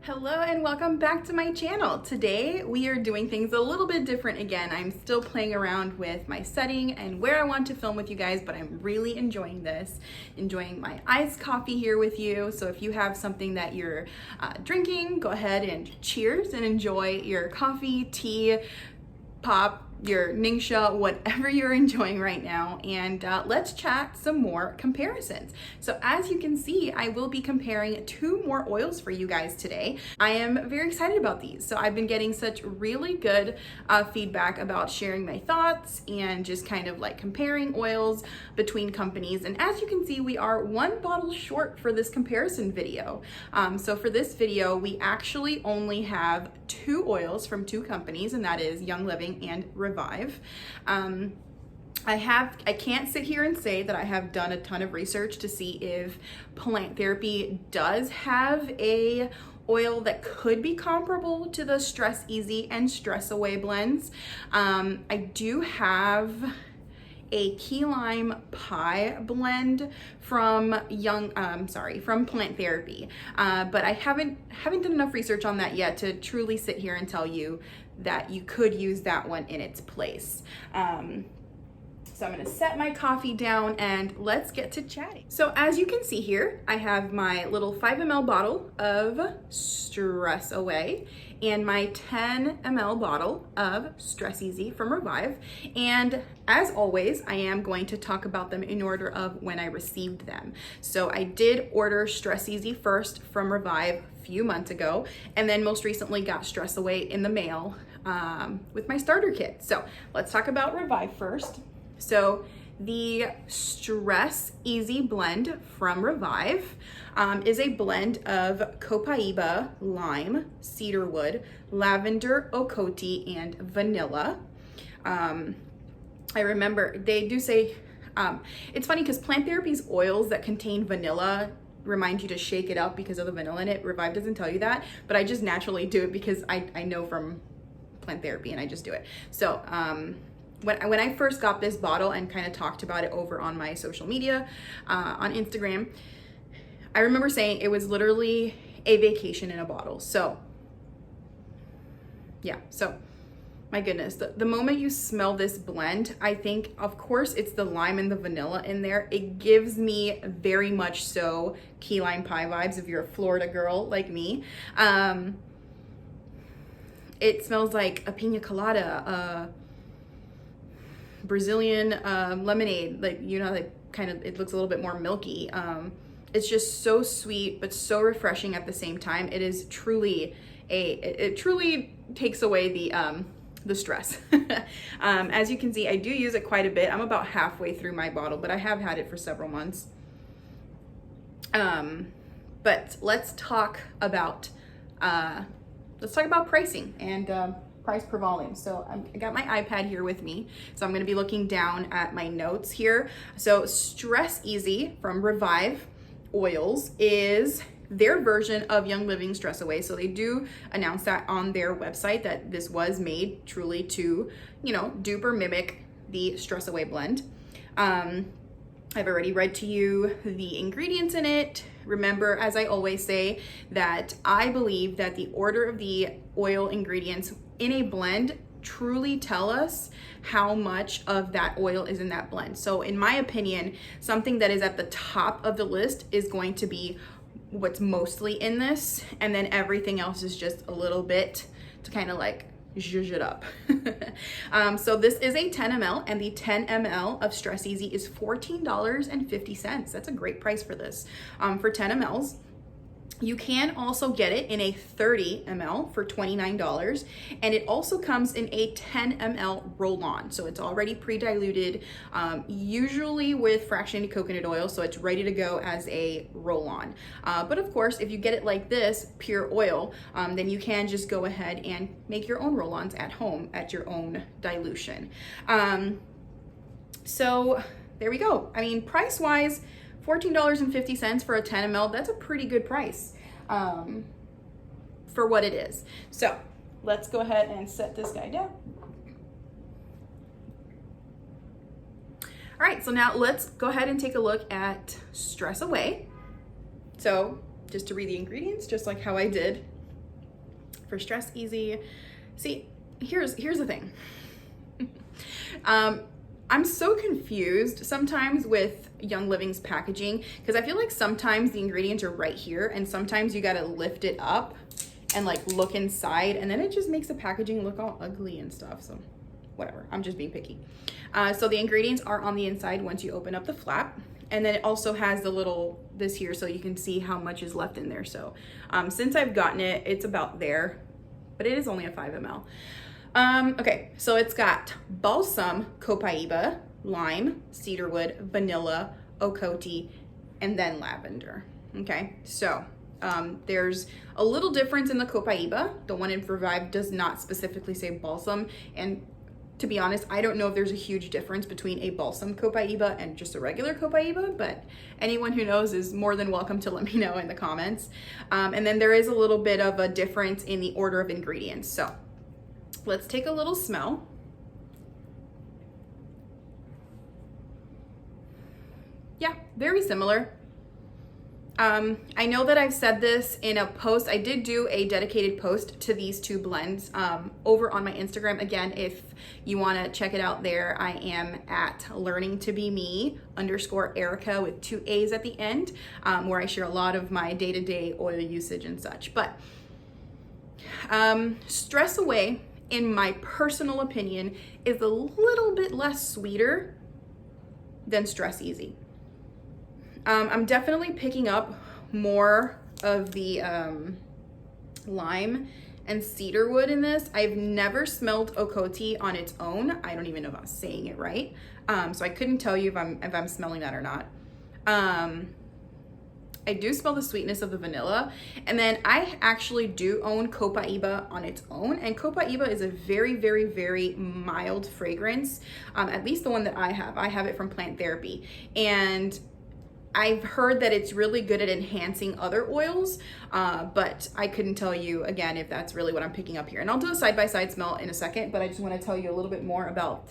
Hello and welcome back to my channel. Today we are doing things a little bit different again. I'm still playing around with my setting and where I want to film with you guys, but I'm really enjoying this, enjoying my iced coffee here with you. So if you have something that you're drinking, go ahead and cheers and enjoy your coffee, tea, pop, your Ningxia, whatever you're enjoying right now, and let's chat some more comparisons. So as you can see, I will be comparing two more oils for you guys today. I am very excited about these. So I've been getting such really good feedback about sharing my thoughts and just kind of like comparing oils between companies. And as you can see, we are one bottle short for this comparison video. So for this video, we actually only have two oils from two companies, and that is Young Living and Revive. I can't sit here and say that I have done a ton of research to see if Plant Therapy does have a oil that could be comparable to the Stress Easy and Stress Away blends. I do have a key lime pie blend from from Plant Therapy, but I haven't done enough research on that yet to truly sit here and tell you that you could use that one in its place. So I'm gonna set my coffee down and let's get to chatting. So as you can see here, I have my little 5 ml bottle of Stress Away and my 10 ml bottle of Stress Easy from Revive. And as always, I am going to talk about them in order of when I received them. So I did order Stress Easy first from Revive a few months ago, and then most recently got Stress Away in the mail with my starter kit. So let's talk about Revive first. So the Stress Easy blend from Revive is a blend of copaiba, lime, cedarwood, lavender, ocote, and vanilla. I remember they do say, it's funny because Plant Therapy's oils that contain vanilla remind you to shake it up because of the vanilla in it. Revive doesn't tell you that, but I just naturally do it because I know from Plant Therapy and I just do it. So, when I first got this bottle and kind of talked about it over on my social media, on Instagram, I remember saying it was literally a vacation in a bottle. So yeah, so my goodness, the moment you smell this blend, I think, of course, it's the lime and the vanilla in there. It gives me very much so key lime pie vibes if you're a Florida girl like me. It smells like a pina colada, Brazilian lemonade, like, you know, like kind of, it looks a little bit more milky. It's just so sweet but so refreshing at the same time. It is truly it truly takes away the stress. As you can see, I do use it quite a bit. I'm about halfway through my bottle, but I have had it for several months. But let's talk about pricing and price per volume. So I got my iPad here with me. So I'm gonna be looking down at my notes here. So Stress Easy from Revive Oils is their version of Young Living Stress Away. So they do announce that on their website that this was made truly to, you know, dupe or mimic the Stress Away blend. I've already read to you the ingredients in it. Remember, as I always say, that I believe that the order of the oil ingredients in a blend truly tell us how much of that oil is in that blend. So in my opinion, something that is at the top of the list is going to be what's mostly in this, and then everything else is just a little bit to kind of like zhuzh it up. So this is a 10 ml, and the 10 ml of Stress Easy is $14.50. That's a great price for this. For 10 mls. You can also get it in a 30 ml for $29, and it also comes in a 10 ml roll-on. So it's already pre-diluted, usually with fractionated coconut oil, so it's ready to go as a roll-on. But of course, if you get it like this, pure oil, then you can just go ahead and make your own roll-ons at home at your own dilution. So there we go. I mean, price-wise, $14.50 for a 10 ml, that's a pretty good price for what it is. So let's go ahead and set this guy down. All right, so now let's go ahead and take a look at Stress Away. So just to read the ingredients, just like how I did for Stress Easy. See, here's the thing. I'm so confused sometimes with Young Living's packaging because I feel like sometimes the ingredients are right here and sometimes you gotta lift it up and like look inside, and then it just makes the packaging look all ugly and stuff. So whatever, I'm just being picky. So the ingredients are on the inside once you open up the flap. And then it also has the little, this here, so you can see how much is left in there. So since I've gotten it, it's about there, but it is only a 5 ml. Okay, so it's got balsam, copaiba, lime, cedarwood, vanilla, ocote, and then lavender. Okay, so there's a little difference in the copaiba. The one in Revive does not specifically say balsam, and to be honest, I don't know if there's a huge difference between a balsam copaiba and just a regular copaiba, but anyone who knows is more than welcome to let me know in the comments. And then there is a little bit of a difference in the order of ingredients. So let's take a little smell. Yeah, very similar. I know that I've said this in a post. I did do a dedicated post to these two blends over on my Instagram. Again, if you want to check it out there, I am at learningtobeme_Erica with 2 A's at the end, where I share a lot of my day-to-day oil usage and such. But Stress Away, in my personal opinion, is a little bit less sweeter than Stress Easy. I'm definitely picking up more of the lime and cedarwood in this. I've never smelled ocote on its own. I don't even know if I'm saying it right. So I couldn't tell you if I'm smelling that or not. I do smell the sweetness of the vanilla. And then I actually do own copaiba on its own. And copaiba is a very, very, very mild fragrance. At least the one that I have. I have it from Plant Therapy. And I've heard that it's really good at enhancing other oils, but I couldn't tell you, again, if that's really what I'm picking up here. And I'll do a side-by-side smell in a second, but I just want to tell you a little bit more about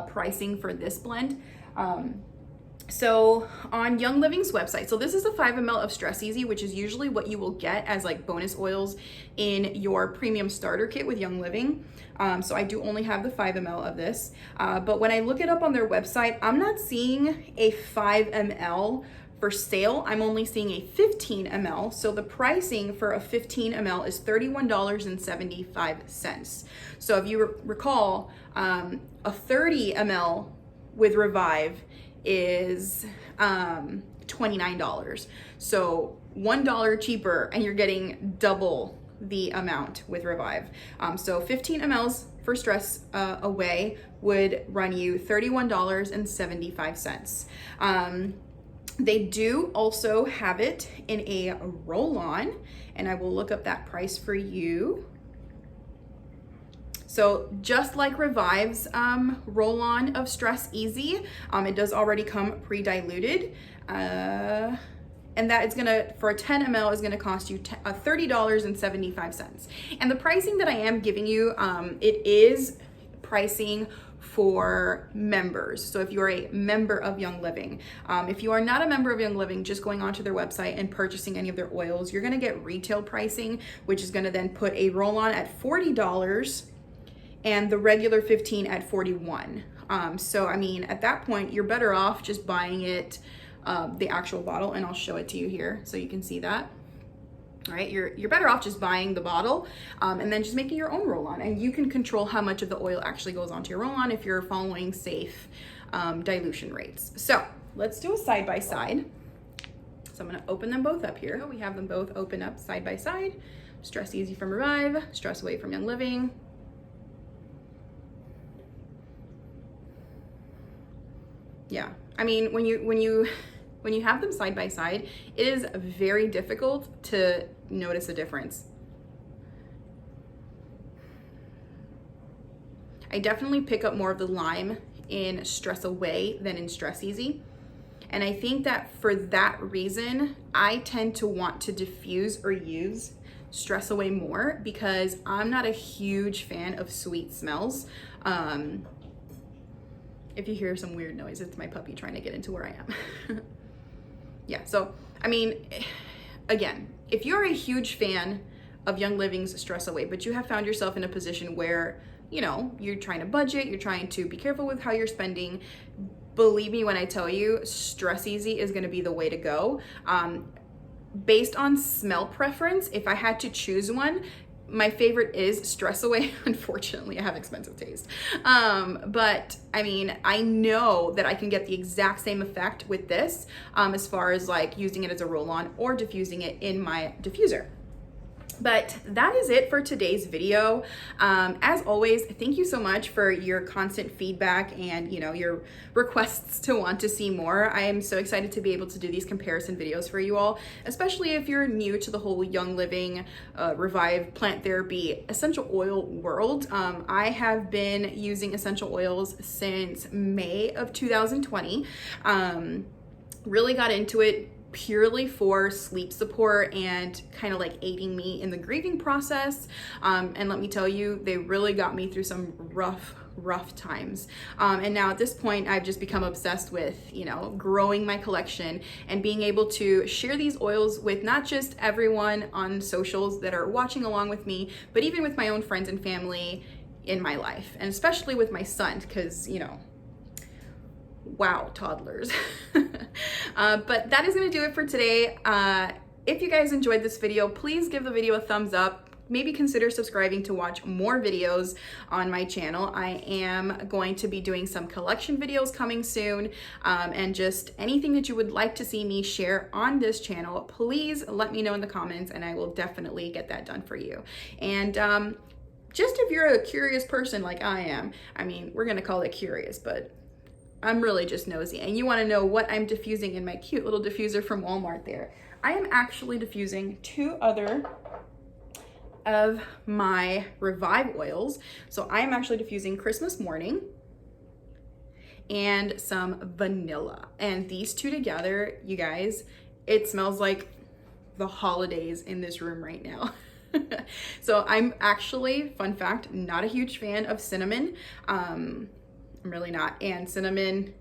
pricing for this blend. So on Young Living's website, so this is a 5 ml of Stress Easy, which is usually what you will get as like bonus oils in your premium starter kit with Young Living. So I do only have the 5 ml of this, but when I look it up on their website, I'm not seeing a 5 ml for sale. I'm only seeing a 15 ml. So the pricing for a 15 ml is $31.75. So if you recall, a 30 ml with Revive is $29. So $1 cheaper and you're getting double the amount with Revive. So 15 mLs for Stress Away would run you $31.75. They do also have it in a roll-on, and I will look up that price for you. So just like Revive's roll-on of Stress Easy, it does already come pre-diluted. And that is gonna, for a 10 ml, is gonna cost you $30.75. And the pricing that I am giving you, it is pricing for members. So if you are a member of Young Living, if you are not a member of Young Living, just going onto their website and purchasing any of their oils, you're gonna get retail pricing, which is gonna then put a roll-on at $40 and the regular 15 at $41. So I mean, at that point, you're better off just buying it, the actual bottle, and I'll show it to you here so you can see that. All right, you're better off just buying the bottle and then just making your own roll-on, and you can control how much of the oil actually goes onto your roll-on if you're following safe dilution rates. So let's do a side-by-side. So I'm gonna open them both up here. We have them both open up side-by-side. Stress Easy from Revive, Stress Away from Young Living. Yeah, I mean, when you have them side by side, it is very difficult to notice a difference. I definitely pick up more of the lime in Stress Away than in Stress Easy. And I think that for that reason, I tend to want to diffuse or use Stress Away more because I'm not a huge fan of sweet smells. If you hear some weird noise, it's my puppy trying to get into where I am. Yeah, so, I mean, again, if you're a huge fan of Young Living's Stress Away, but you have found yourself in a position where, you know, you're trying to budget, you're trying to be careful with how you're spending, believe me when I tell you, Stress Easy is gonna be the way to go. Based on smell preference, if I had to choose one, my favorite is Stress Away. Unfortunately, I have expensive taste. But I mean, I know that I can get the exact same effect with this, as far as like using it as a roll-on or diffusing it in my diffuser. But that is it for today's video. As always, thank you so much for your constant feedback and, you know, your requests to want to see more. I am so excited to be able to do these comparison videos for you all, especially if you're new to the whole Young Living, Revive, plant therapy, essential oil world. I have been using essential oils since May of 2020. Really got into it purely for sleep support and kind of like aiding me in the grieving process. And let me tell you, they really got me through some rough times. And now at this point, I've just become obsessed with, you know, growing my collection and being able to share these oils with not just everyone on socials that are watching along with me, but even with my own friends and family in my life, and especially with my son, because, you know, wow, toddlers. But that is gonna do it for today. If you guys enjoyed this video, please give the video a thumbs up. Maybe consider subscribing to watch more videos on my channel. I am going to be doing some collection videos coming soon, and just anything that you would like to see me share on this channel, please let me know in the comments and I will definitely get that done for you. And just if you're a curious person like I am, I mean, we're gonna call it curious, but I'm really just nosy, and you want to know what I'm diffusing in my cute little diffuser from Walmart there. I am actually diffusing 2 other of my Revive oils. So I am actually diffusing Christmas Morning and some vanilla. And these 2 together, you guys, it smells like the holidays in this room right now. So I'm actually, fun fact, not a huge fan of cinnamon. I'm really not. And cinnamon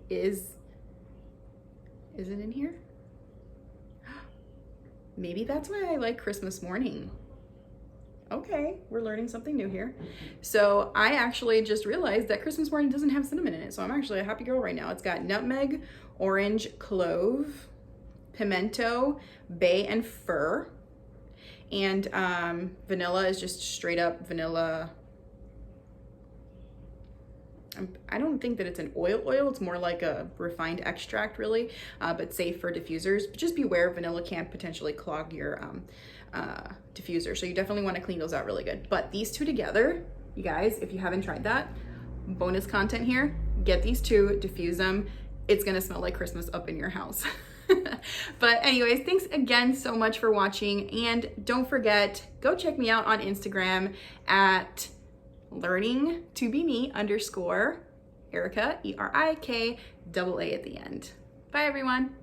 is it in here? Maybe that's why I like Christmas Morning. Okay, we're learning something new here. So I actually just realized that Christmas Morning doesn't have cinnamon in it. So I'm actually a happy girl right now. It's got nutmeg, orange, clove, pimento, bay, and fir. And vanilla is just straight up vanilla. I don't think that it's an oil. It's more like a refined extract really, but safe for diffusers. But just beware, vanilla can potentially clog your diffuser. So you definitely want to clean those out really good. But these 2 together, you guys, if you haven't tried that, bonus content here, get these 2, diffuse them. It's gonna smell like Christmas up in your house. But anyways, thanks again so much for watching. And don't forget, go check me out on Instagram at learning2beme_ Erica, ERIKAA at the end. Bye everyone.